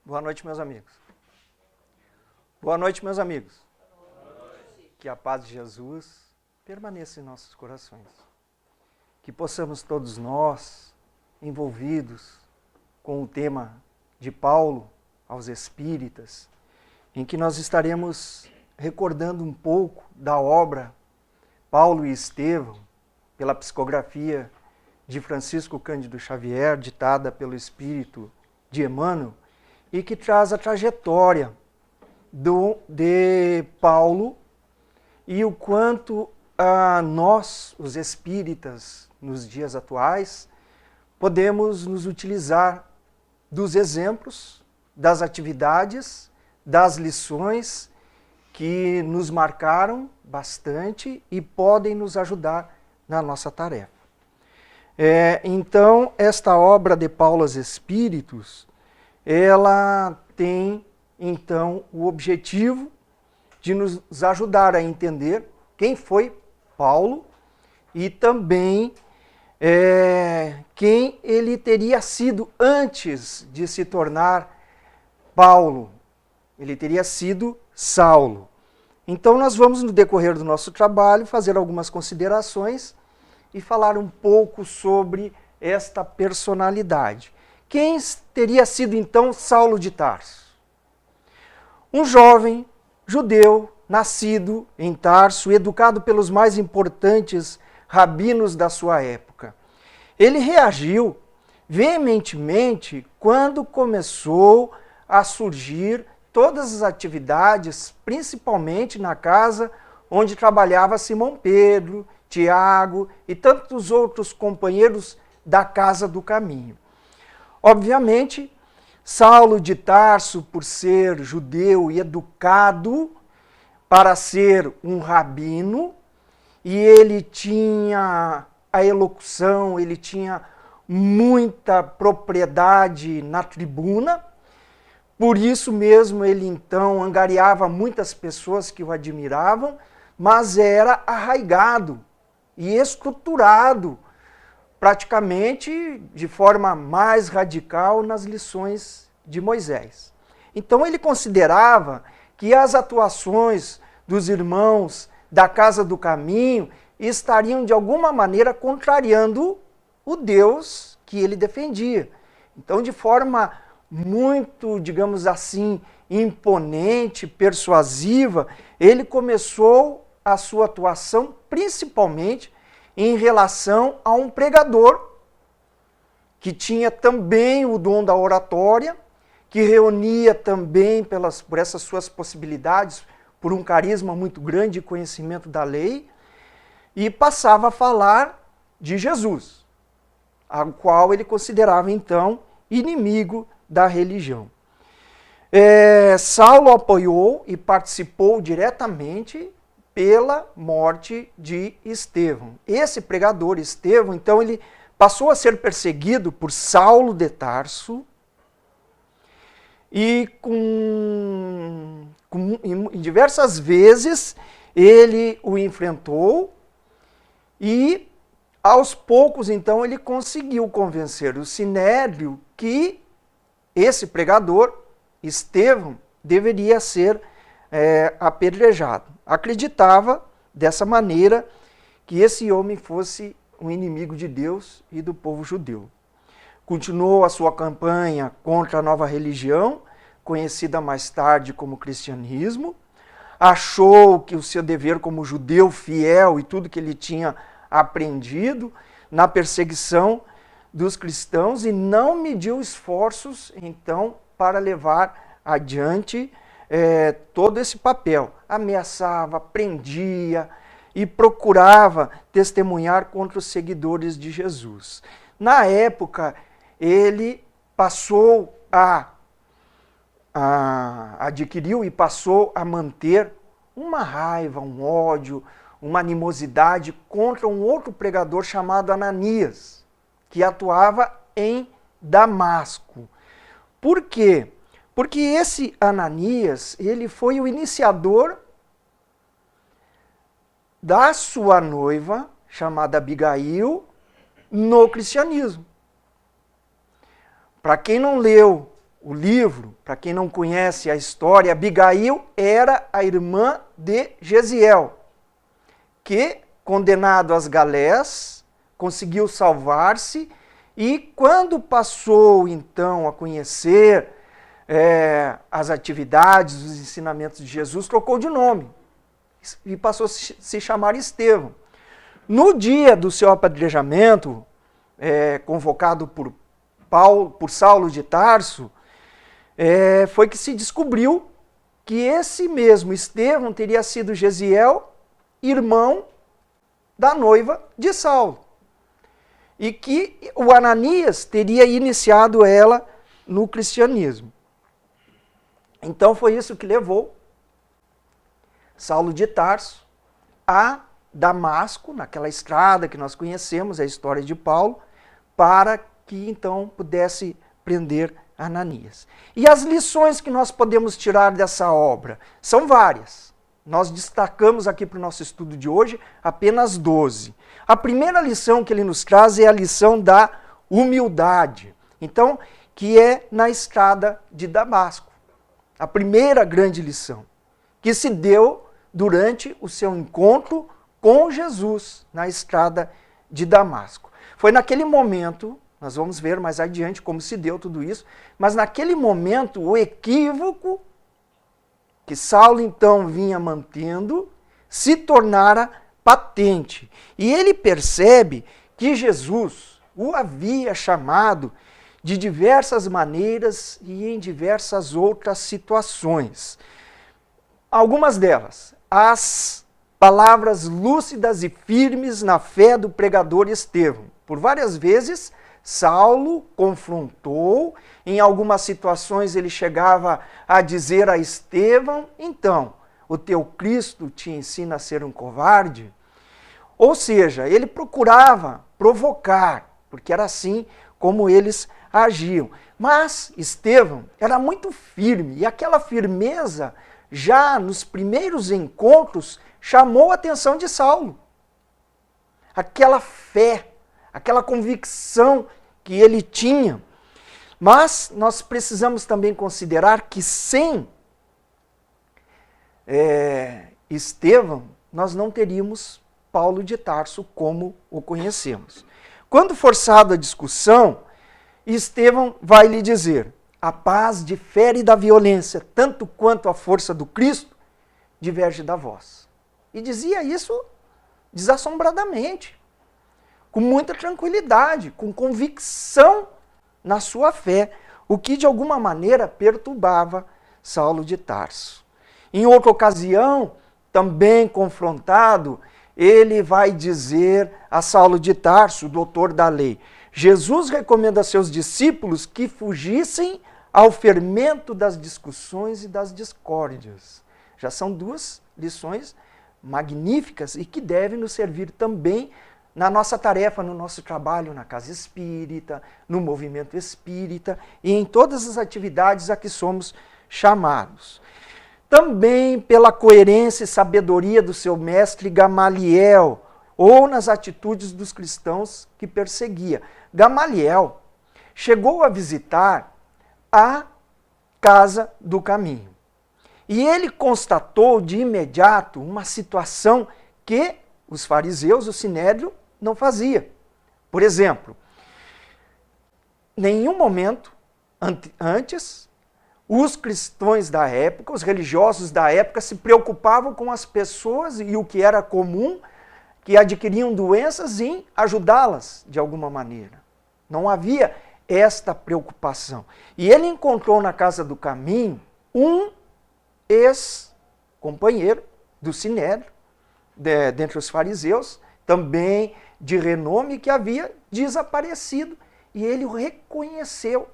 Boa noite, meus amigos. Boa noite, meus amigos. Que a paz de Jesus permaneça em nossos corações. Que possamos todos nós, envolvidos com o tema de Paulo aos Espíritas, em que nós estaremos recordando um pouco da obra Paulo e Estevão, pela psicografia de Francisco Cândido Xavier, ditada pelo Espírito de Emmanuel, e que traz a trajetória de Paulo e o quanto nós, os espíritas, nos dias atuais, podemos nos utilizar dos exemplos, das atividades, das lições que nos marcaram bastante e podem nos ajudar na nossa tarefa. Então, esta obra de Paulo aos Espíritos, ela tem, então, o objetivo de nos ajudar a entender quem foi Paulo e também quem ele teria sido antes de se tornar Paulo. Ele teria sido Saulo. Então, nós vamos, no decorrer do nosso trabalho, fazer algumas considerações e falar um pouco sobre esta personalidade. Quem teria sido, então, Saulo de Tarso? Um jovem judeu, nascido em Tarso, educado pelos mais importantes rabinos da sua época. Ele reagiu veementemente quando começou a surgir todas as atividades, principalmente na casa onde trabalhava Simão Pedro, Tiago e tantos outros companheiros da Casa do Caminho. Obviamente, Saulo de Tarso, por ser judeu e educado para ser um rabino, e ele tinha a elocução, ele tinha muita propriedade na tribuna, por isso mesmo ele então angariava muitas pessoas que o admiravam, mas era arraigado e estruturado praticamente de forma mais radical nas lições de Moisés. Então ele considerava que as atuações dos irmãos da Casa do Caminho estariam de alguma maneira contrariando o Deus que ele defendia. Então, de forma muito, digamos assim, imponente, persuasiva, ele começou a sua atuação principalmente em relação a um pregador que tinha também o dom da oratória, que reunia também por essas suas possibilidades, por um carisma muito grande de conhecimento da lei, e passava a falar de Jesus, a qual ele considerava então inimigo da religião. Saulo apoiou e participou diretamente pela morte de Estevão. Esse pregador, Estevão, então ele passou a ser perseguido por Saulo de Tarso e em diversas vezes ele o enfrentou e aos poucos então ele conseguiu convencer o Sinédrio que esse pregador, Estevão, deveria ser apedrejado. Acreditava dessa maneira que esse homem fosse um inimigo de Deus e do povo judeu. Continuou a sua campanha contra a nova religião, conhecida mais tarde como cristianismo, achou que o seu dever como judeu fiel e tudo que ele tinha aprendido na perseguição dos cristãos e não mediu esforços, então, para levar adiante todo esse papel. Ameaçava, prendia e procurava testemunhar contra os seguidores de Jesus. Na época, ele passou adquiriu e passou a manter uma raiva, um ódio, uma animosidade contra um outro pregador chamado Ananias, que atuava em Damasco. Por quê? Porque esse Ananias, ele foi o iniciador da sua noiva, chamada Abigail, no cristianismo. Para quem não leu o livro, para quem não conhece a história, Abigail era a irmã de Jesiel, que, condenado às galés, conseguiu salvar-se e quando passou então a conhecer as atividades, os ensinamentos de Jesus, trocou de nome e passou a se chamar Estevão. No dia do seu apedrejamento, convocado por Saulo de Tarso, foi que se descobriu que esse mesmo Estevão teria sido Gesiel, irmão da noiva de Saulo, e que o Ananias teria iniciado ela no cristianismo. Então foi isso que levou Saulo de Tarso a Damasco, naquela estrada que nós conhecemos, a história de Paulo, para que então pudesse prender Ananias. E as lições que nós podemos tirar dessa obra são várias. Nós destacamos aqui para o nosso estudo de hoje apenas 12. A primeira lição que ele nos traz é a lição da humildade. Então, que é na estrada de Damasco. A primeira grande lição, que se deu durante o seu encontro com Jesus na estrada de Damasco. Foi naquele momento, nós vamos ver mais adiante como se deu tudo isso, mas naquele momento o equívoco que Saulo então vinha mantendo se tornara patente. E ele percebe que Jesus o havia chamado de diversas maneiras e em diversas outras situações. Algumas delas, as palavras lúcidas e firmes na fé do pregador Estevão. Por várias vezes, Saulo confrontou, em algumas situações ele chegava a dizer a Estevão, então, o teu Cristo te ensina a ser um covarde? Ou seja, ele procurava provocar, porque era assim como eles agiam. Mas Estevão era muito firme, e aquela firmeza, já nos primeiros encontros, chamou a atenção de Saulo. Aquela fé, aquela convicção que ele tinha. Mas nós precisamos também considerar que sem Estevão, nós não teríamos Paulo de Tarso como o conhecemos. Quando forçado a discussão, Estevão vai lhe dizer: a paz difere da violência, tanto quanto a força do Cristo diverge da vossa. E dizia isso desassombradamente, com muita tranquilidade, com convicção na sua fé, o que de alguma maneira perturbava Saulo de Tarso. Em outra ocasião, também confrontado, ele vai dizer a Saulo de Tarso, doutor da lei: Jesus recomenda a seus discípulos que fugissem ao fermento das discussões e das discórdias. Já são duas lições magníficas e que devem nos servir também na nossa tarefa, no nosso trabalho na casa espírita, no movimento espírita e em todas as atividades a que somos chamados. Também pela coerência e sabedoria do seu mestre Gamaliel, ou nas atitudes dos cristãos que perseguia. Gamaliel chegou a visitar a Casa do Caminho. E ele constatou de imediato uma situação que os fariseus, o Sinédrio, não fazia. Por exemplo, nenhum momento antes, os cristãos da época, os religiosos da época, se preocupavam com as pessoas e o que era comum, que adquiriam doenças, em ajudá-las de alguma maneira. Não havia esta preocupação. E ele encontrou na Casa do Caminho um ex-companheiro do Sinédrio, dentre os fariseus, também de renome, que havia desaparecido. E ele o reconheceu.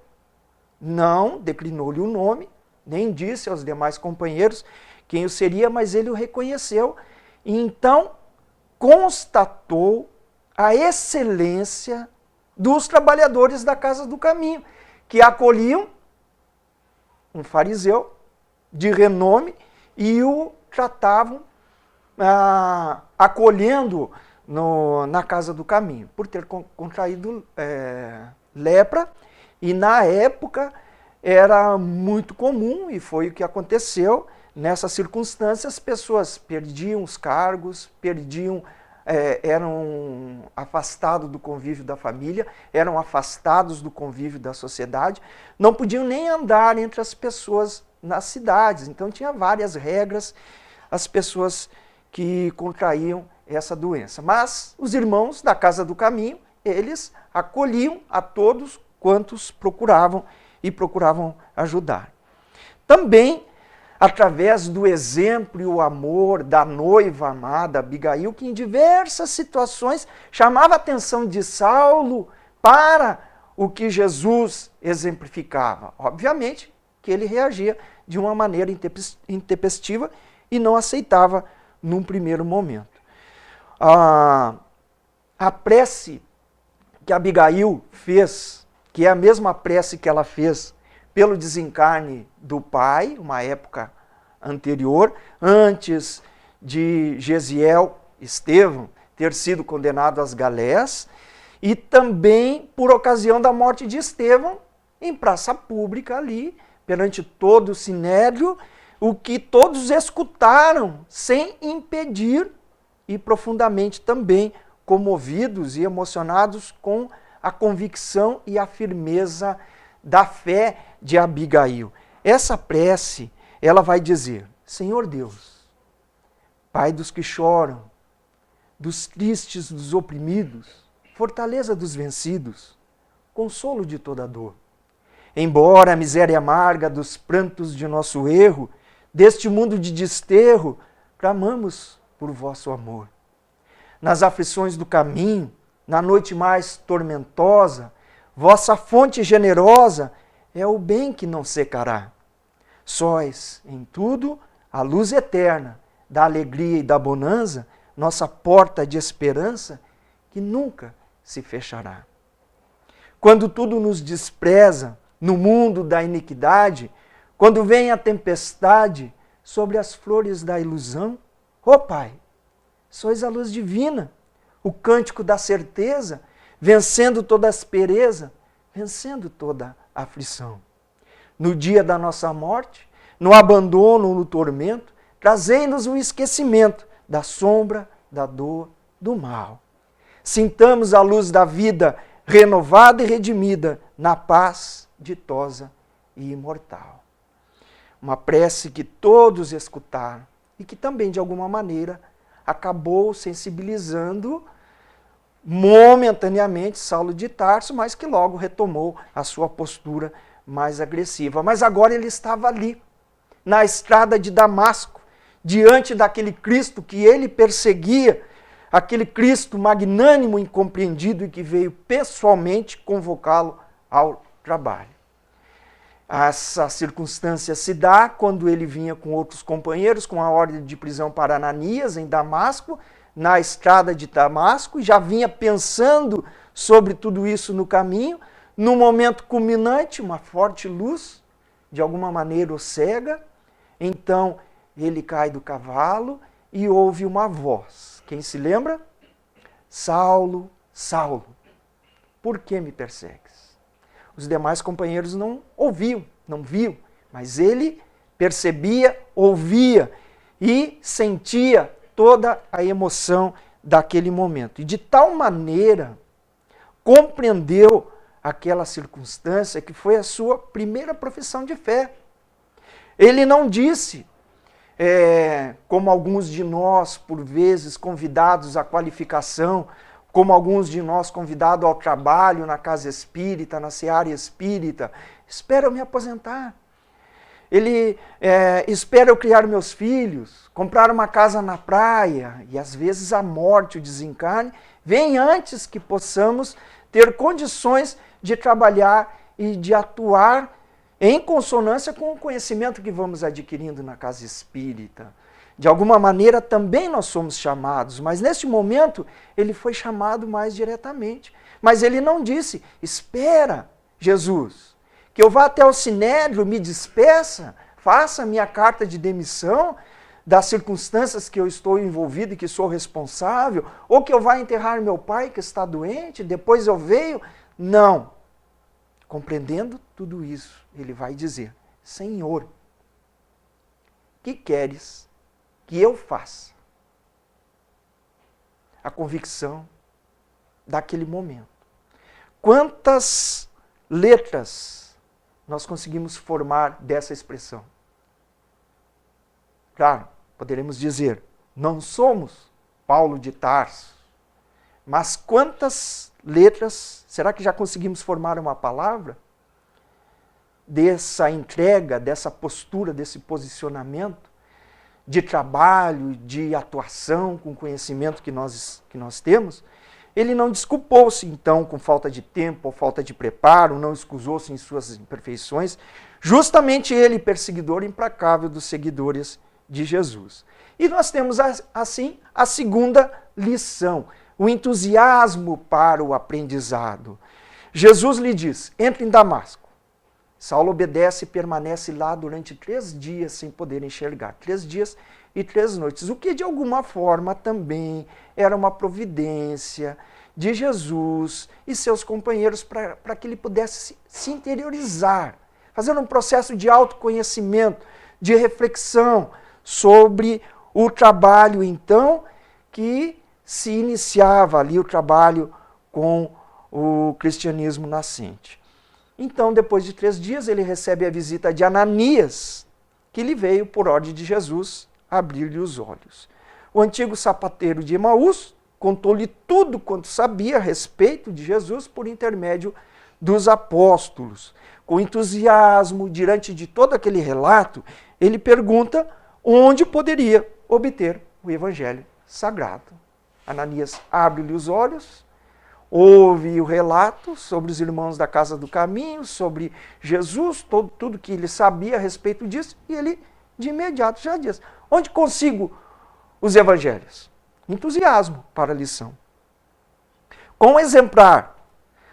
Não declinou-lhe o nome, nem disse aos demais companheiros quem o seria, mas ele o reconheceu. E então constatou a excelência dos trabalhadores da Casa do Caminho, que acolhiam um fariseu de renome e o tratavam acolhendo na Casa do Caminho, por ter contraído lepra, e na época era muito comum, e foi o que aconteceu. Nessas circunstâncias, as pessoas perdiam os cargos, eram afastados do convívio da família, eram afastados do convívio da sociedade, não podiam nem andar entre as pessoas nas cidades. Então tinha várias regras as pessoas que contraíam essa doença. Mas os irmãos da Casa do Caminho, eles acolhiam a todos quantos procuravam e procuravam ajudar. Também através do exemplo e o amor da noiva amada Abigail, que em diversas situações chamava a atenção de Saulo para o que Jesus exemplificava. Obviamente que ele reagia de uma maneira intempestiva e não aceitava num primeiro momento. A prece que Abigail fez, que é a mesma prece que ela fez pelo desencarne do pai, uma época anterior, antes de Gesiel, Estevão, ter sido condenado às galés, e também por ocasião da morte de Estevão, em praça pública ali, perante todo o sinédrio, o que todos escutaram sem impedir e profundamente também comovidos e emocionados com a convicção e a firmeza da fé de Abigail. Essa prece, ela vai dizer: Senhor Deus, Pai dos que choram, dos tristes, dos oprimidos, fortaleza dos vencidos, consolo de toda dor. Embora a miséria amarga dos prantos de nosso erro, deste mundo de desterro, clamamos por vosso amor. Nas aflições do caminho, na noite mais tormentosa, vossa fonte generosa é o bem que não secará. Sóis, em tudo, a luz eterna da alegria e da bonança, nossa porta de esperança que nunca se fechará. Quando tudo nos despreza, no mundo da iniquidade, quando vem a tempestade sobre as flores da ilusão, ó Pai, sois a luz divina, o cântico da certeza, vencendo toda aspereza, vencendo toda aflição. No dia da nossa morte, no abandono, no tormento, trazei-nos o esquecimento da sombra, da dor, do mal. Sintamos a luz da vida renovada e redimida na paz ditosa e imortal. Uma prece que todos escutaram e que também, de alguma maneira, acabou sensibilizando momentaneamente Saulo de Tarso, mas que logo retomou a sua postura mais agressiva. Mas agora ele estava ali, na estrada de Damasco, diante daquele Cristo que ele perseguia, aquele Cristo magnânimo, incompreendido e que veio pessoalmente convocá-lo ao trabalho. Essa circunstância se dá quando ele vinha com outros companheiros, com a ordem de prisão para Ananias, em Damasco, na estrada de Damasco, e já vinha pensando sobre tudo isso no caminho. No momento culminante, uma forte luz, de alguma maneira o cega. Então ele cai do cavalo e ouve uma voz. Quem se lembra? Saulo, Saulo, por que me persegues? Os demais companheiros não ouviam, não viam, mas ele percebia, ouvia e sentia toda a emoção daquele momento. E de tal maneira compreendeu aquela circunstância que foi a sua primeira profissão de fé. Ele não disse, como alguns de nós, por vezes, convidados à qualificação, como alguns de nós convidados ao trabalho na casa espírita, na seara espírita, espera eu me aposentar. Ele espera eu criar meus filhos, comprar uma casa na praia, e às vezes a morte, o desencarne, vem antes que possamos ter condições de trabalhar e de atuar em consonância com o conhecimento que vamos adquirindo na casa espírita. De alguma maneira também nós somos chamados, mas neste momento ele foi chamado mais diretamente. Mas ele não disse, espera, Jesus, que eu vá até o sinédrio, me despeça, faça minha carta de demissão das circunstâncias que eu estou envolvido e que sou responsável, ou que eu vá enterrar meu pai que está doente, depois eu venho. Não. compreendendo tudo isso, ele vai dizer: Senhor, que queres que eu faça? A convicção daquele momento. Quantas letras nós conseguimos formar dessa expressão? Claro, poderemos dizer, não somos Paulo de Tarso, mas quantas letras, será que já conseguimos formar uma palavra? Dessa entrega, dessa postura, desse posicionamento, de trabalho, de atuação com o conhecimento que nós temos. Ele não desculpou-se, então, com falta de tempo ou falta de preparo, não excusou-se em suas imperfeições, justamente ele, perseguidor implacável dos seguidores de Jesus. E nós temos, assim, a segunda lição, o entusiasmo para o aprendizado. Jesus lhe diz: entre em Damasco. Saulo obedece e permanece lá durante 3 dias sem poder enxergar. 3 dias e 3 noites. O que de alguma forma também era uma providência de Jesus e seus companheiros para que ele pudesse se interiorizar, fazer um processo de autoconhecimento, de reflexão sobre o trabalho, então, que se iniciava ali, o trabalho com o cristianismo nascente. Então, depois de 3 dias, ele recebe a visita de Ananias, que lhe veio, por ordem de Jesus, abrir-lhe os olhos. O antigo sapateiro de Emaús contou-lhe tudo quanto sabia a respeito de Jesus por intermédio dos apóstolos. Com entusiasmo, diante de todo aquele relato, ele pergunta onde poderia obter o evangelho sagrado. Ananias abre-lhe os olhos, ouve o relato sobre os irmãos da Casa do Caminho, sobre Jesus, tudo que ele sabia a respeito disso, e ele de imediato já diz: onde consigo os evangelhos? Entusiasmo para a lição. Com o exemplar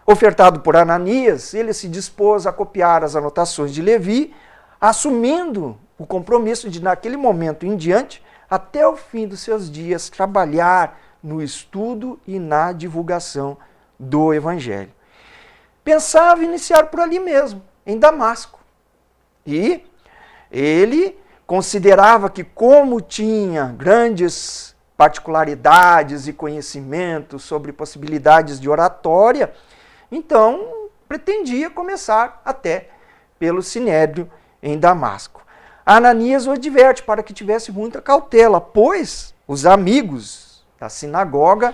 ofertado por Ananias, ele se dispôs a copiar as anotações de Levi, assumindo o compromisso de, naquele momento em diante, até o fim dos seus dias, trabalhar no estudo e na divulgação do Evangelho. Pensava iniciar por ali mesmo, em Damasco. E ele considerava que, como tinha grandes particularidades e conhecimentos sobre possibilidades de oratória, então pretendia começar até pelo Sinédrio em Damasco. Ananias o adverte para que tivesse muita cautela, pois os amigos da sinagoga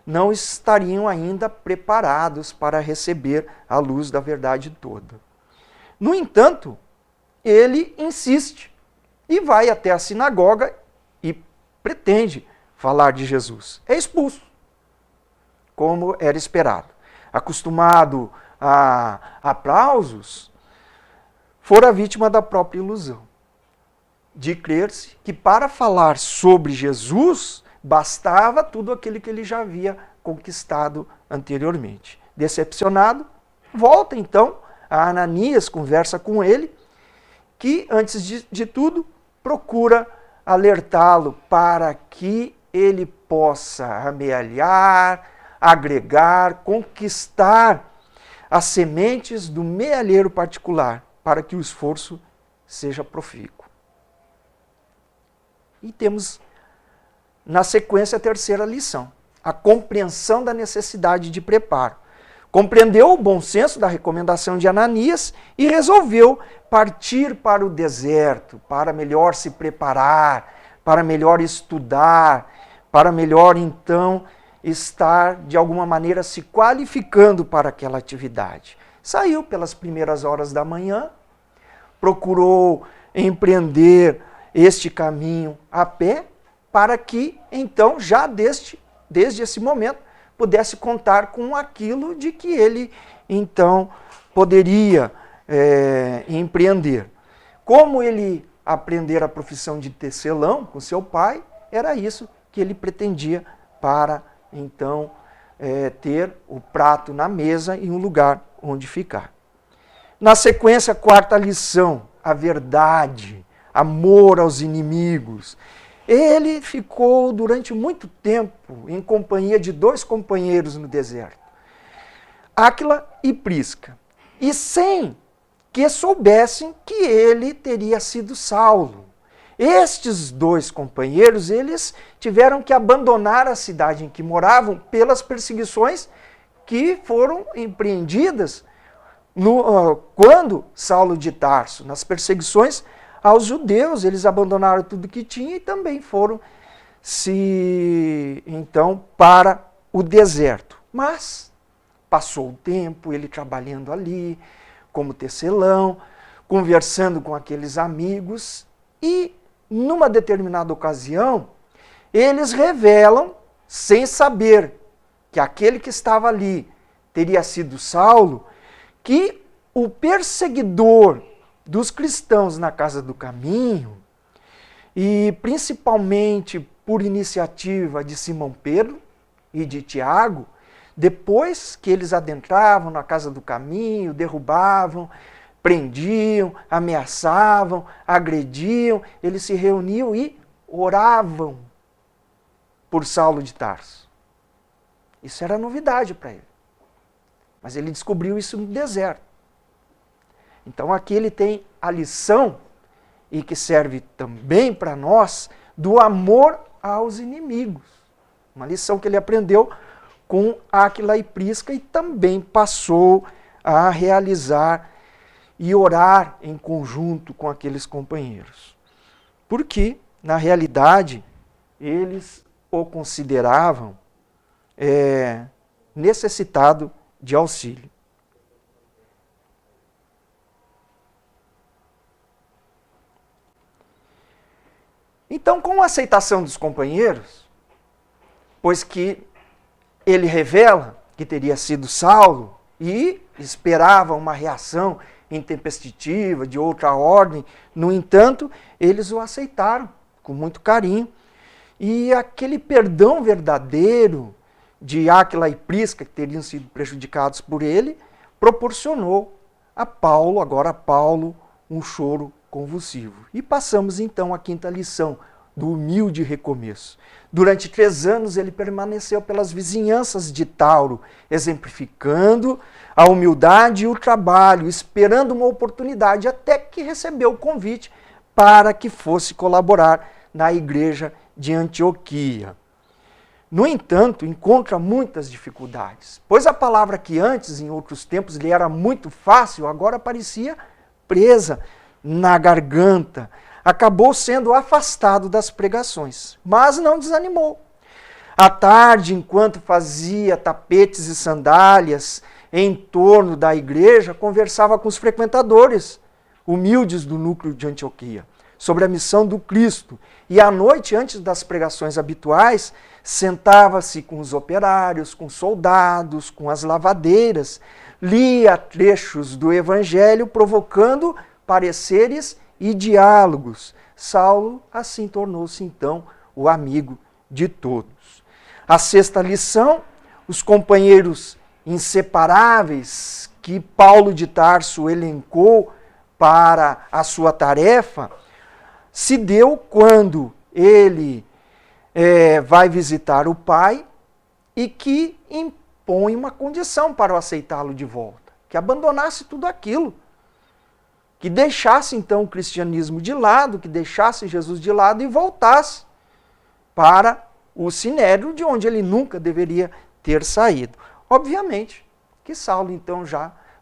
não estariam ainda preparados para receber a luz da verdade toda. No entanto, ele insiste e vai até a sinagoga e pretende falar de Jesus. É expulso, como era esperado. Acostumado a aplausos, fora vítima da própria ilusão de crer-se que para falar sobre Jesus bastava tudo aquilo que ele já havia conquistado anteriormente. Decepcionado, volta então a Ananias, conversa com ele, que antes de tudo procura alertá-lo para que ele possa amealhar, agregar, conquistar as sementes do mealheiro particular, para que o esforço seja profícuo. E temos, na sequência, a terceira lição, a compreensão da necessidade de preparo. Compreendeu o bom senso da recomendação de Ananias e resolveu partir para o deserto, para melhor se preparar, para melhor estudar, para melhor, então, estar, de alguma maneira, se qualificando para aquela atividade. Saiu pelas primeiras horas da manhã, procurou empreender este caminho a pé, para que, então, já desde esse momento, pudesse contar com aquilo de que ele, então, poderia empreender. Como ele aprender a profissão de tecelão com seu pai, era isso que ele pretendia para, então, ter o prato na mesa e um lugar onde ficar. Na sequência, a quarta lição, a verdade, amor aos inimigos. Ele ficou durante muito tempo em companhia de 2 companheiros no deserto, Áquila e Prisca. e sem que soubessem que ele teria sido Saulo. Estes dois companheiros, eles tiveram que abandonar a cidade em que moravam pelas perseguições que foram empreendidas quando Saulo de Tarso, nas perseguições aos judeus, eles abandonaram tudo que tinham e também foram então para o deserto. Mas passou o tempo, ele trabalhando ali como tecelão, conversando com aqueles amigos, e numa determinada ocasião, eles revelam, sem saber que aquele que estava ali teria sido Saulo, que o perseguidor dos cristãos na Casa do Caminho, e principalmente por iniciativa de Simão Pedro e de Tiago, depois que eles adentravam na Casa do Caminho, derrubavam, prendiam, ameaçavam, agrediam, eles se reuniam e oravam por Saulo de Tarso. Isso era novidade para ele. Mas ele descobriu isso no deserto. Então aqui ele tem a lição, e que serve também para nós, do amor aos inimigos. Uma lição que ele aprendeu com Áquila e Prisca e também passou a realizar e orar em conjunto com aqueles companheiros. Porque, na realidade, eles o consideravam necessitado de auxílio. Então, com a aceitação dos companheiros, pois que ele revela que teria sido Saulo e esperava uma reação intempestiva, de outra ordem, no entanto, eles o aceitaram com muito carinho. E aquele perdão verdadeiro de Áquila e Prisca, que teriam sido prejudicados por ele, proporcionou a Paulo, um choro convulsivo. E passamos então à quinta lição, do humilde recomeço. Durante 3 anos ele permaneceu pelas vizinhanças de Tauro, exemplificando a humildade e o trabalho, esperando uma oportunidade, até que recebeu o convite para que fosse colaborar na igreja de Antioquia. No entanto, encontra muitas dificuldades, pois a palavra que antes, em outros tempos, lhe era muito fácil, agora parecia presa na garganta. Acabou sendo afastado das pregações, mas não desanimou. À tarde, enquanto fazia tapetes e sandálias em torno da igreja, conversava com os frequentadores humildes do núcleo de Antioquia sobre a missão do Cristo. E à noite, antes das pregações habituais, sentava-se com os operários, com os soldados, com as lavadeiras, lia trechos do Evangelho, provocando pareceres e diálogos. Saulo, assim, tornou-se então o amigo de todos. A sexta lição, os companheiros inseparáveis que Paulo de Tarso elencou para a sua tarefa, se deu quando ele vai visitar o pai e que impõe uma condição para o aceitá-lo de volta, que abandonasse tudo aquilo, que deixasse então o cristianismo de lado, que deixasse Jesus de lado e voltasse para o sinédrio, de onde ele nunca deveria ter saído. Obviamente que Saulo, então,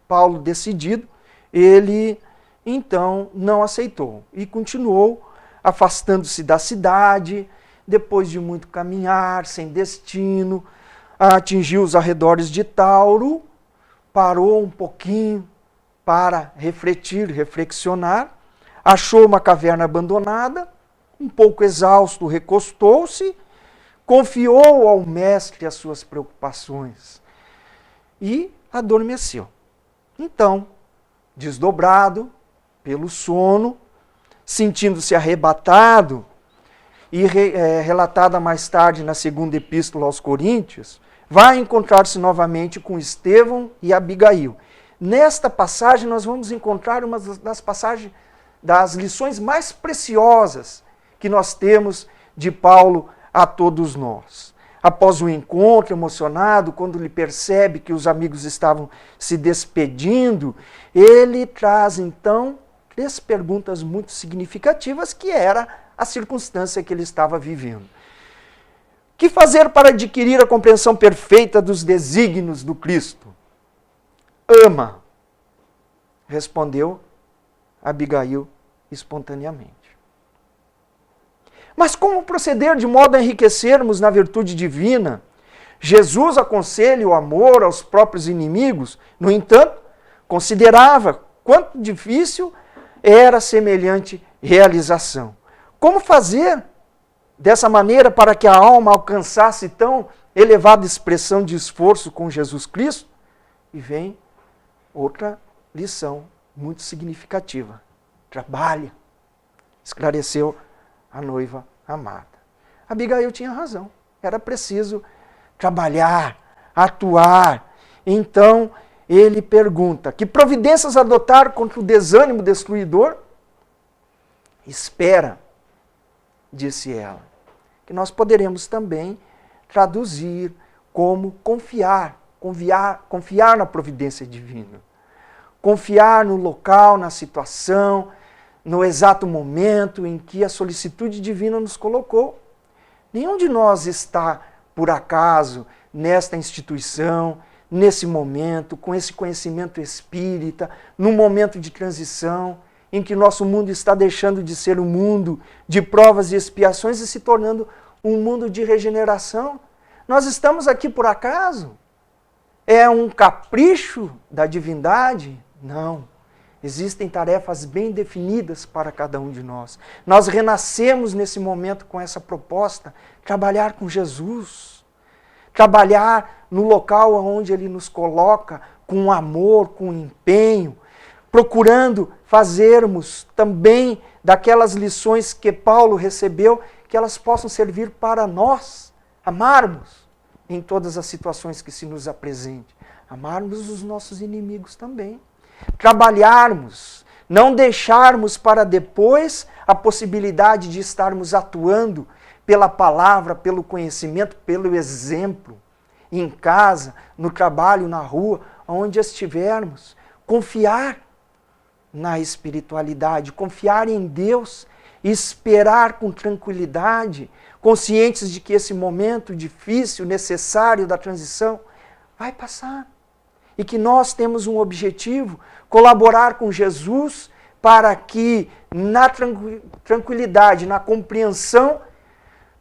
Paulo decidido, ele então não aceitou e continuou afastando-se da cidade. Depois de muito caminhar, sem destino, atingiu os arredores de Tauro, parou um pouquinho para reflexionar, achou uma caverna abandonada, um pouco exausto, recostou-se, confiou ao mestre as suas preocupações e adormeceu. Então, desdobrado pelo sono, sentindo-se arrebatado, e relatada mais tarde na segunda epístola aos Coríntios, vai encontrar-se novamente com Estevão e Abigail. Nesta passagem nós vamos encontrar uma das passagens, das lições mais preciosas que nós temos de Paulo a todos nós. após o encontro, emocionado, quando ele percebe que os amigos estavam se despedindo, ele traz então 3 perguntas muito significativas, que era a circunstância que ele estava vivendo. Que fazer para adquirir a compreensão perfeita dos desígnios do Cristo? Ama, respondeu Abigail espontaneamente. Mas como proceder de modo a enriquecermos na virtude divina? Jesus aconselha o amor aos próprios inimigos, no entanto, considerava quanto difícil era semelhante realização. Como fazer dessa maneira para que a alma alcançasse tão elevada expressão de esforço com Jesus Cristo? E vem outra lição muito significativa. Trabalha, esclareceu a noiva amada. Abigail tinha razão. Era preciso trabalhar, atuar. Então, ele pergunta: que providências adotar contra o desânimo destruidor? Espera, disse ela, que nós poderemos também traduzir como confiar na providência divina. Confiar no local, na situação, no exato momento em que a solicitude divina nos colocou. Nenhum de nós está, por acaso, nesta instituição, nesse momento, com esse conhecimento espírita, num momento de transição, em que nosso mundo está deixando de ser um mundo de provas e expiações e se tornando um mundo de regeneração. Nós estamos aqui por acaso? É um capricho da divindade? Não. Existem tarefas bem definidas para cada um de nós. Nós renascemos nesse momento com essa proposta: trabalhar com Jesus, trabalhar no local onde Ele nos coloca, com amor, com empenho, procurando fazermos também daquelas lições que Paulo recebeu, que elas possam servir para nós, amarmos em todas as situações que se nos apresentem, amarmos os nossos inimigos também. Trabalharmos, não deixarmos para depois a possibilidade de estarmos atuando pela palavra, pelo conhecimento, pelo exemplo, em casa, no trabalho, na rua, onde estivermos. Confiar na espiritualidade, confiar em Deus, esperar com tranquilidade, conscientes de que esse momento difícil, necessário da transição, vai passar. E que nós temos um objetivo: colaborar com Jesus para que na tranquilidade, na compreensão,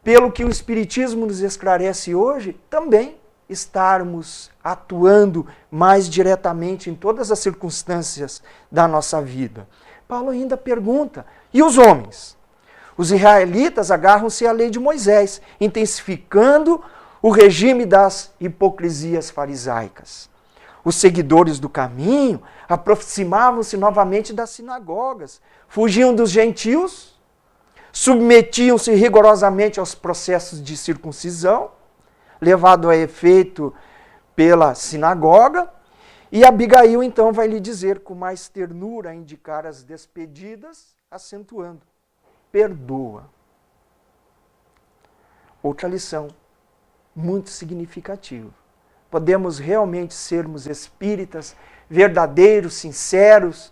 pelo que o Espiritismo nos esclarece hoje, também estarmos atuando mais diretamente em todas as circunstâncias da nossa vida. Paulo ainda pergunta: e os homens? Os israelitas agarram-se à lei de Moisés, intensificando o regime das hipocrisias farisaicas. Os seguidores do caminho aproximavam-se novamente das sinagogas, fugiam dos gentios, submetiam-se rigorosamente aos processos de circuncisão, levado a efeito pela sinagoga, e Abigail então vai lhe dizer com mais ternura, a indicar as despedidas, acentuando: perdoa. Outra lição muito significativa. Podemos realmente sermos espíritas verdadeiros, sinceros,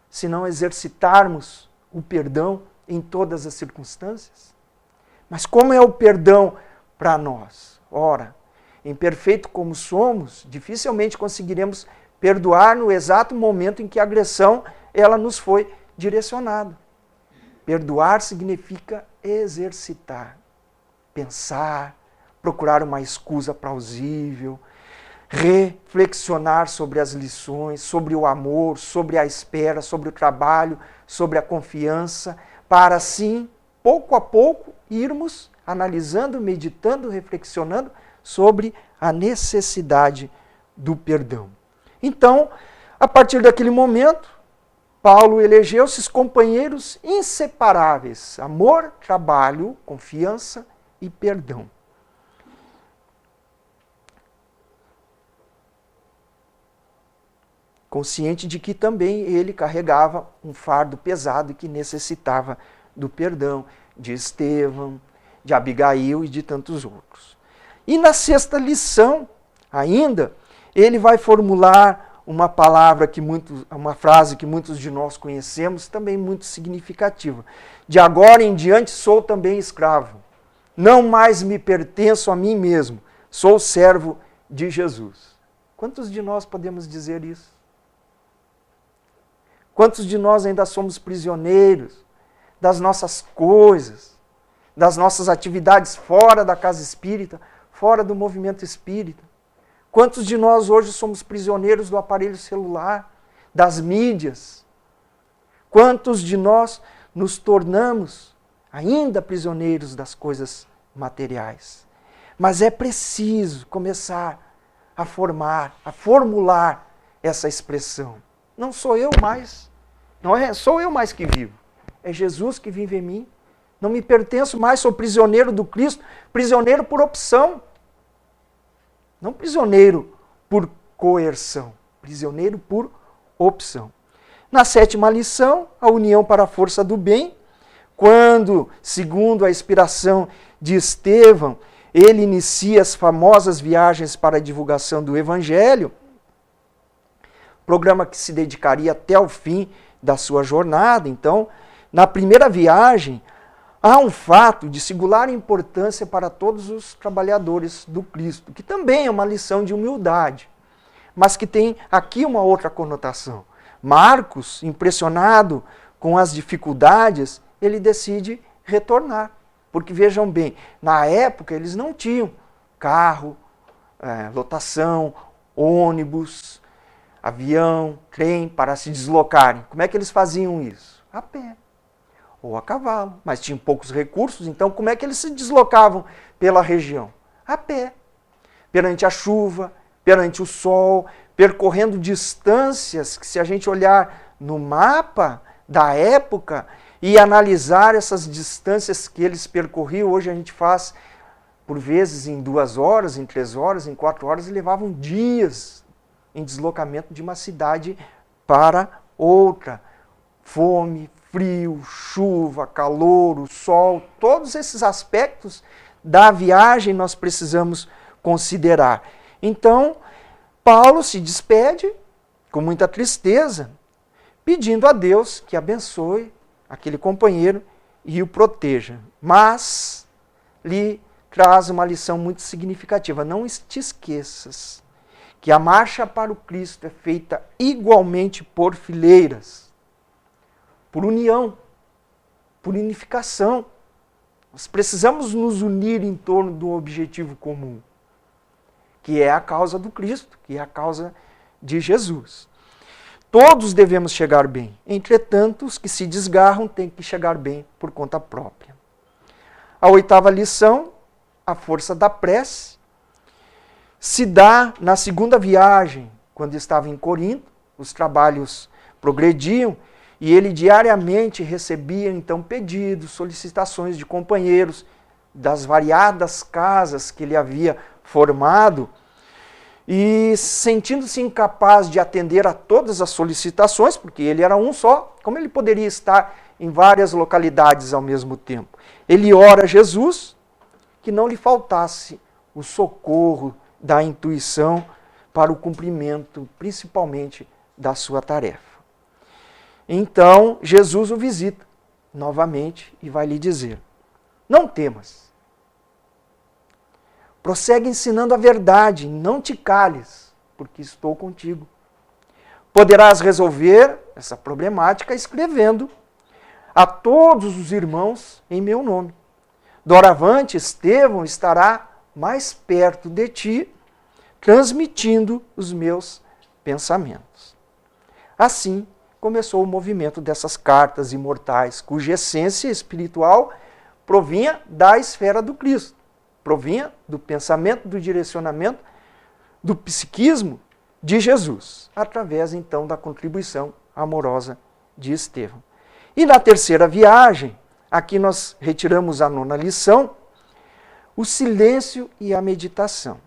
se não exercitarmos o perdão em todas as circunstâncias? Mas como é o perdão para nós? Ora, imperfeito como somos, dificilmente conseguiremos perdoar no exato momento em que a agressão ela nos foi direcionada. Perdoar significa exercitar, pensar, procurar uma escusa plausível, reflexionar sobre as lições, sobre o amor, sobre a espera, sobre o trabalho, sobre a confiança, para assim, pouco a pouco, irmos analisando, meditando, reflexionando sobre a necessidade do perdão. Então, a partir daquele momento, Paulo elegeu esses companheiros inseparáveis: amor, trabalho, confiança e perdão. Consciente de que também ele carregava um fardo pesado e que necessitava do perdão de Estevão, de Abigail e de tantos outros. E na sexta lição, ainda, ele vai formular uma frase que muitos de nós conhecemos, também muito significativa. De agora em diante sou também escravo. Não mais me pertenço a mim mesmo. Sou servo de Jesus. Quantos de nós podemos dizer isso? Quantos de nós ainda somos prisioneiros das nossas coisas, das nossas atividades fora da casa espírita, fora do movimento espírita? Quantos de nós hoje somos prisioneiros do aparelho celular, das mídias? Quantos de nós nos tornamos ainda prisioneiros das coisas materiais? Mas é preciso começar a formular essa expressão. Não sou eu mais, sou eu mais que vivo. É Jesus que vive em mim. Não me pertenço mais, sou prisioneiro do Cristo, prisioneiro por opção. Não prisioneiro por coerção, prisioneiro por opção. Na sétima lição, a união para a força do bem, quando, segundo a inspiração de Estevão, ele inicia as famosas viagens para a divulgação do Evangelho, programa que se dedicaria até o fim da sua jornada. Então, na primeira viagem, há um fato de singular importância para todos os trabalhadores do Cristo, que também é uma lição de humildade, mas que tem aqui uma outra conotação. Marcos, impressionado com as dificuldades, ele decide retornar. Porque vejam bem, na época eles não tinham carro, lotação, ônibus, avião, trem para se deslocarem. Como é que eles faziam isso? A pé ou a cavalo, mas tinham poucos recursos, então como é que eles se deslocavam pela região? A pé, perante a chuva, perante o sol, percorrendo distâncias que, se a gente olhar no mapa da época e analisar essas distâncias que eles percorriam, hoje a gente faz por vezes em 2 horas, em 3 horas, em 4 horas, e levavam dias em deslocamento de uma cidade para outra. Fome, frio, chuva, calor, o sol, todos esses aspectos da viagem nós precisamos considerar. Então, Paulo se despede com muita tristeza, pedindo a Deus que abençoe aquele companheiro e o proteja. Mas lhe traz uma lição muito significativa. Não te esqueças que a marcha para o Cristo é feita igualmente por fileiras, por união, por unificação. Nós precisamos nos unir em torno do objetivo comum, que é a causa do Cristo, que é a causa de Jesus. Todos devemos chegar bem, entretanto, os que se desgarram têm que chegar bem por conta própria. A 8ª lição, a força da prece, se dá na segunda viagem, quando estava em Corinto, os trabalhos progrediam, e ele diariamente recebia, então, pedidos, solicitações de companheiros das variadas casas que ele havia formado, e sentindo-se incapaz de atender a todas as solicitações, porque ele era um só, como ele poderia estar em várias localidades ao mesmo tempo? Ele ora a Jesus que não lhe faltasse o socorro da intuição para o cumprimento, principalmente, da sua tarefa. Então, Jesus o visita novamente e vai lhe dizer: não temas. Prossegue ensinando a verdade, não te cales, porque estou contigo. Poderás resolver essa problemática escrevendo a todos os irmãos em meu nome. Doravante, Estevão estará mais perto de ti, transmitindo os meus pensamentos. Assim, começou o movimento dessas cartas imortais, cuja essência espiritual provinha da esfera do Cristo, provinha do pensamento, do direcionamento, do psiquismo de Jesus, através então da contribuição amorosa de Estevão. E na terceira viagem, aqui nós retiramos a 9ª lição, o silêncio e a meditação.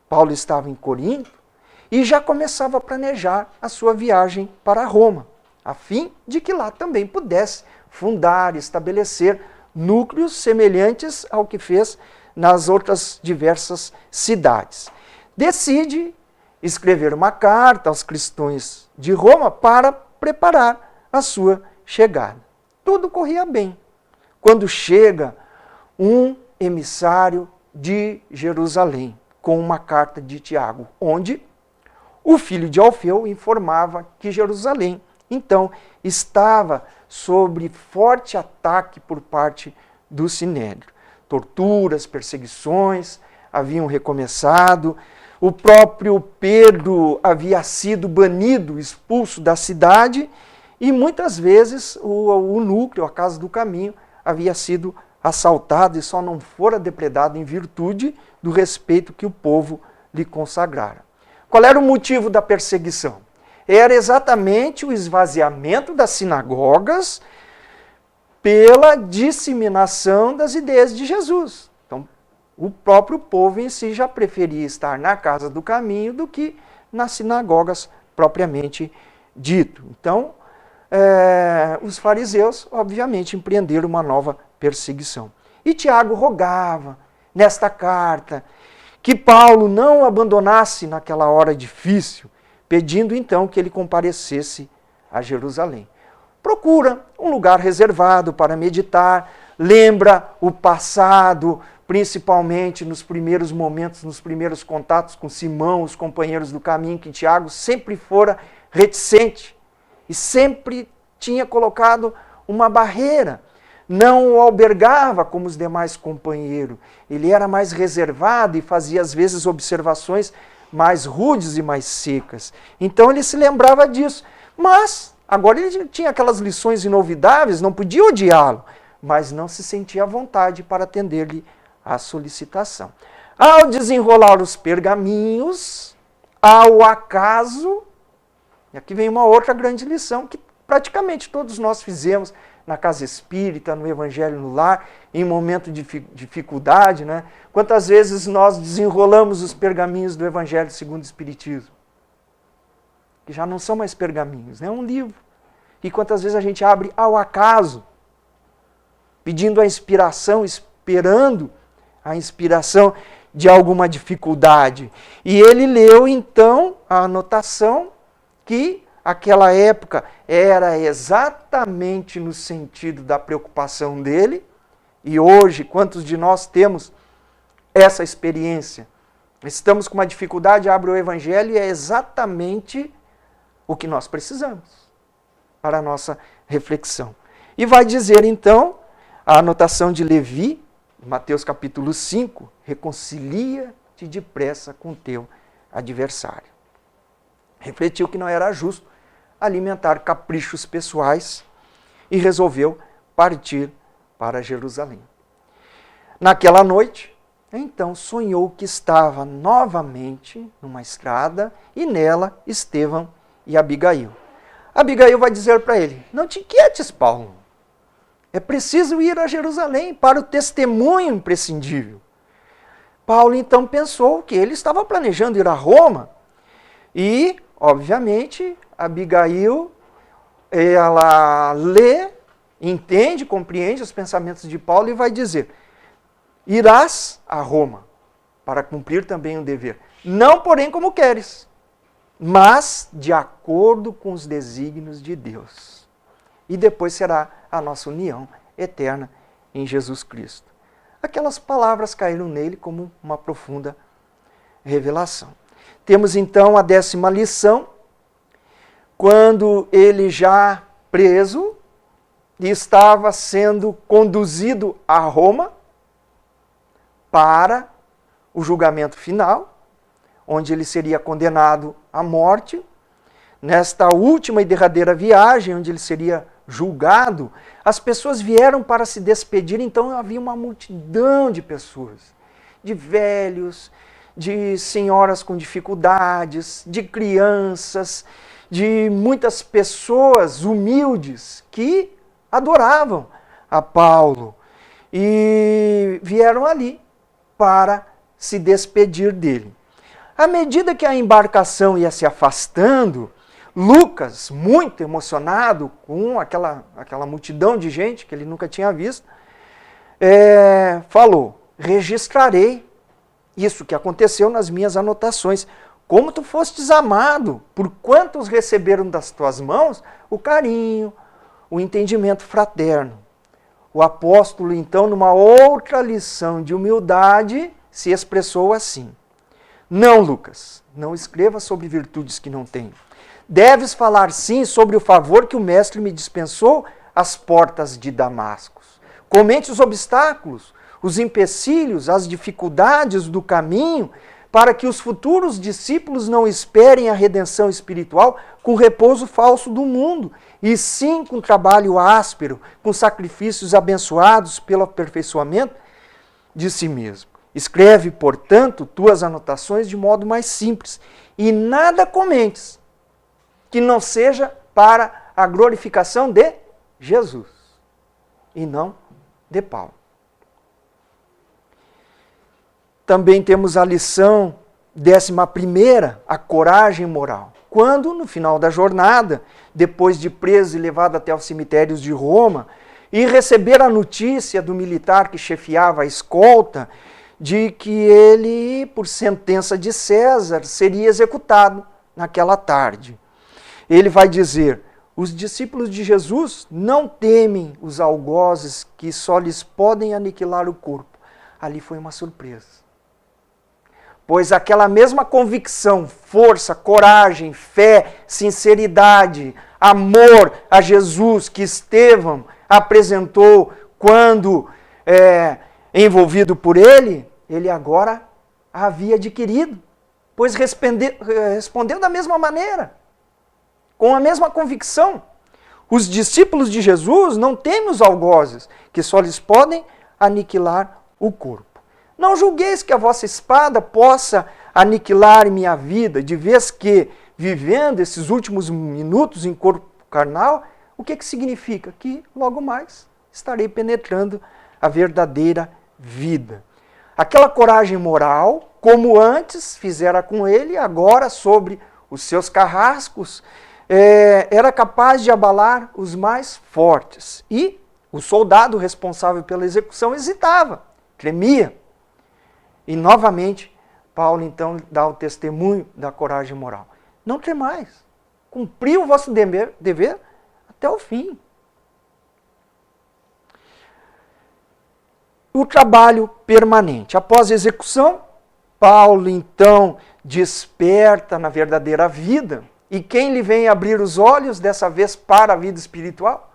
Paulo estava em Corinto e já começava a planejar a sua viagem para Roma, a fim de que lá também pudesse fundar, estabelecer núcleos semelhantes ao que fez nas outras diversas cidades. Decide escrever uma carta aos cristãos de Roma para preparar a sua chegada. Tudo corria bem. Quando chega um emissário de Jerusalém com uma carta de Tiago, onde o filho de Alfeu informava que Jerusalém, então, estava sob forte ataque por parte do Sinédrio. Torturas, perseguições haviam recomeçado. O próprio Pedro havia sido banido, expulso da cidade, e muitas vezes o núcleo, a casa do caminho, havia sido assaltado e só não fora depredado em virtude do respeito que o povo lhe consagrara. Qual era o motivo da perseguição? Era exatamente o esvaziamento das sinagogas pela disseminação das ideias de Jesus. Então, o próprio povo em si já preferia estar na casa do caminho do que nas sinagogas propriamente dito. Então, os fariseus, obviamente, empreenderam uma nova perseguição. E Tiago rogava, nesta carta, que Paulo não abandonasse naquela hora difícil, pedindo então que ele comparecesse a Jerusalém. Procura um lugar reservado para meditar, lembra o passado, principalmente nos primeiros momentos, nos primeiros contatos com Simão, os companheiros do caminho, que Tiago sempre fora reticente e sempre tinha colocado uma barreira. Não o albergava como os demais companheiros. Ele era mais reservado e fazia às vezes observações mais rudes e mais secas. Então ele se lembrava disso. Mas agora ele tinha aquelas lições inolvidáveis, não podia odiá-lo, mas não se sentia à vontade para atender-lhe a solicitação. Ao desenrolar os pergaminhos, ao acaso, e aqui vem uma outra grande lição que praticamente todos nós fizemos na casa espírita, no evangelho no lar, em momento de dificuldade, né? Quantas vezes nós desenrolamos os pergaminhos do evangelho segundo o espiritismo? Que já não são mais pergaminhos, né? É um livro. E quantas vezes a gente abre ao acaso, pedindo a inspiração, esperando a inspiração de alguma dificuldade. E ele leu então a anotação que aquela época era exatamente no sentido da preocupação dele, e hoje, quantos de nós temos essa experiência? Estamos com uma dificuldade, abre o Evangelho e é exatamente o que nós precisamos para a nossa reflexão. E vai dizer então, a anotação de Levi, Mateus capítulo 5, reconcilia-te depressa com teu adversário. Refletiu que não era justo alimentar caprichos pessoais e resolveu partir para Jerusalém. Naquela noite, então sonhou que estava novamente numa estrada e nela Estevão e Abigail. Abigail vai dizer para ele: não te inquietes, Paulo. É preciso ir a Jerusalém para o testemunho imprescindível. Paulo então pensou que ele estava planejando ir a Roma e, obviamente, Abigail, ela lê, entende, compreende os pensamentos de Paulo e vai dizer: irás a Roma para cumprir também um dever. Não, porém, como queres, mas de acordo com os desígnios de Deus. E depois será a nossa união eterna em Jesus Cristo. Aquelas palavras caíram nele como uma profunda revelação. Temos então a 10ª lição, quando ele já preso e estava sendo conduzido a Roma para o julgamento final, onde ele seria condenado à morte. Nesta última e derradeira viagem, onde ele seria julgado, as pessoas vieram para se despedir, então havia uma multidão de pessoas, de velhos, de senhoras com dificuldades, de crianças, de muitas pessoas humildes que adoravam a Paulo e vieram ali para se despedir dele. À medida que a embarcação ia se afastando, Lucas, muito emocionado com aquela multidão de gente que ele nunca tinha visto, falou: registrarei isso que aconteceu nas minhas anotações. Como tu fostes amado, por quantos receberam das tuas mãos o carinho, o entendimento fraterno. O apóstolo, então, numa outra lição de humildade, se expressou assim: não, Lucas, não escreva sobre virtudes que não tenho. Deves falar sim sobre o favor que o mestre me dispensou às portas de Damasco. Comente os obstáculos, os empecilhos, as dificuldades do caminho, para que os futuros discípulos não esperem a redenção espiritual com repouso falso do mundo, e sim com trabalho áspero, com sacrifícios abençoados pelo aperfeiçoamento de si mesmo. Escreve, portanto, tuas anotações de modo mais simples, e nada comentes que não seja para a glorificação de Jesus, e não de Paulo. Também temos a lição 11ª, a coragem moral. Quando, no final da jornada, depois de preso e levado até os cemitérios de Roma, e receber a notícia do militar que chefiava a escolta, de que ele, por sentença de César, seria executado naquela tarde. Ele vai dizer: os discípulos de Jesus não temem os algozes que só lhes podem aniquilar o corpo. Ali foi uma surpresa. Pois aquela mesma convicção, força, coragem, fé, sinceridade, amor a Jesus que Estevão apresentou quando envolvido por ele agora havia adquirido, pois respondeu da mesma maneira, com a mesma convicção. Os discípulos de Jesus não temem os algozes, que só lhes podem aniquilar o corpo. Não julgueis que a vossa espada possa aniquilar minha vida, de vez que, vivendo esses últimos minutos em corpo carnal, o que significa? Que logo mais estarei penetrando a verdadeira vida. Aquela coragem moral, como antes fizera com ele, agora sobre os seus carrascos, era capaz de abalar os mais fortes. E o soldado responsável pela execução hesitava, tremia. E novamente, Paulo então dá o testemunho da coragem moral. Não temais, cumpri o vosso dever até o fim. O trabalho permanente. Após a execução, Paulo então desperta na verdadeira vida. E quem lhe vem abrir os olhos, dessa vez para a vida espiritual?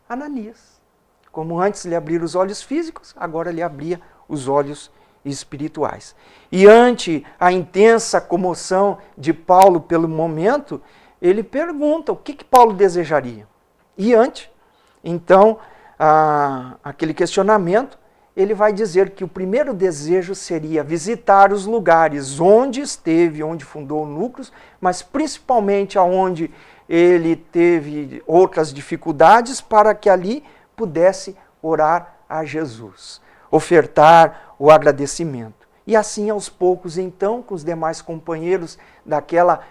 Ananias. Como antes lhe abria os olhos físicos, agora lhe abria os olhos espirituais. E ante a intensa comoção de Paulo pelo momento, ele pergunta o que Paulo desejaria. E ante, então, aquele questionamento, ele vai dizer que o primeiro desejo seria visitar os lugares onde esteve, onde fundou núcleos, mas principalmente aonde ele teve outras dificuldades, para que ali pudesse orar a Jesus, ofertar o agradecimento. E assim, aos poucos, então, com os demais companheiros daquela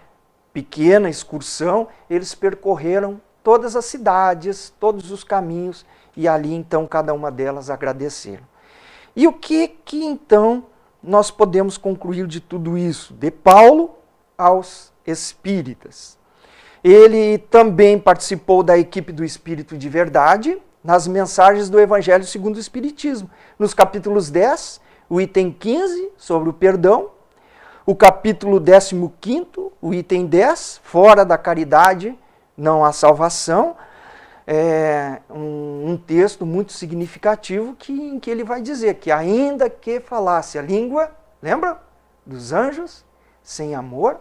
pequena excursão, eles percorreram todas as cidades, todos os caminhos, e ali, então, cada uma delas agradeceram. E o que então, nós podemos concluir de tudo isso? De Paulo aos espíritas. Ele também participou da equipe do Espírito de Verdade, nas mensagens do Evangelho segundo o Espiritismo. Nos capítulos 10, o item 15, sobre o perdão, o capítulo 15º, o item 10, fora da caridade não há salvação, um texto muito significativo em que ele vai dizer que ainda que falasse a língua, lembra? Dos anjos, sem amor,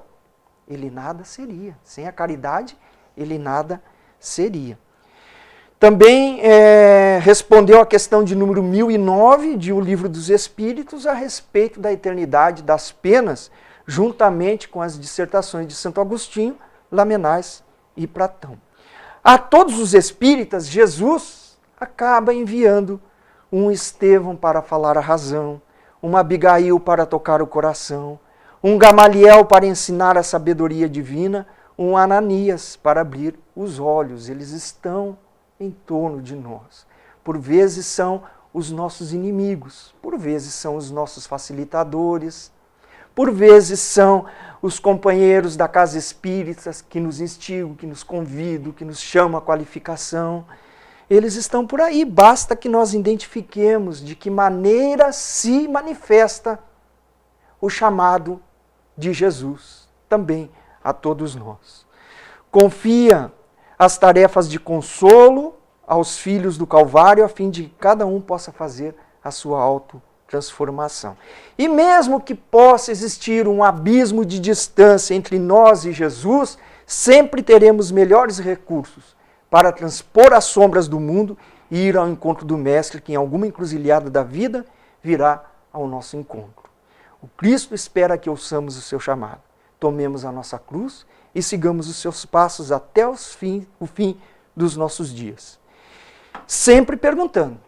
ele nada seria. Sem a caridade, ele nada seria. Também respondeu a questão de número 1009 de O Livro dos Espíritos a respeito da eternidade das penas, juntamente com as dissertações de Santo Agostinho, Lamennais e Platão. A todos os espíritas, Jesus acaba enviando um Estevão para falar a razão, uma Abigail para tocar o coração, um Gamaliel para ensinar a sabedoria divina, um Ananias para abrir os olhos. Eles estão em torno de nós. Por vezes são os nossos inimigos. Por vezes são os nossos facilitadores, por vezes são os companheiros da casa espírita que nos instigam, que nos convidam, que nos chamam à qualificação. Eles estão por aí, basta que nós identifiquemos de que maneira se manifesta o chamado de Jesus, também a todos nós. Confia as tarefas de consolo aos filhos do Calvário, a fim de que cada um possa fazer a sua autotransformação. E mesmo que possa existir um abismo de distância entre nós e Jesus, sempre teremos melhores recursos para transpor as sombras do mundo e ir ao encontro do Mestre, que em alguma encruzilhada da vida virá ao nosso encontro. O Cristo espera que ouçamos o seu chamado. Tomemos a nossa cruz e sigamos os seus passos até o fim dos nossos dias. Sempre perguntando,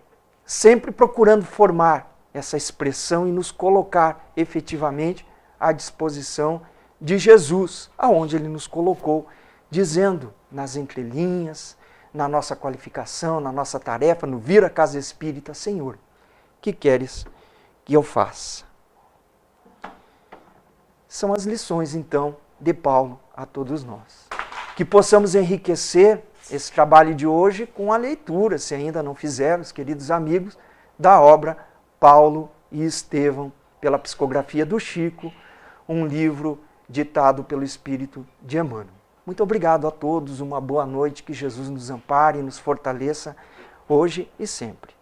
sempre procurando formar essa expressão e nos colocar efetivamente à disposição de Jesus, aonde Ele nos colocou, dizendo nas entrelinhas, na nossa qualificação, na nossa tarefa, no vir à casa espírita: Senhor, que queres que eu faça? São as lições, então, de Paulo a todos nós. Que possamos enriquecer esse trabalho de hoje com a leitura, se ainda não fizeram, os queridos amigos, da obra Paulo e Estevão, pela psicografia do Chico, um livro ditado pelo Espírito de Emmanuel. Muito obrigado a todos, uma boa noite, que Jesus nos ampare e nos fortaleça hoje e sempre.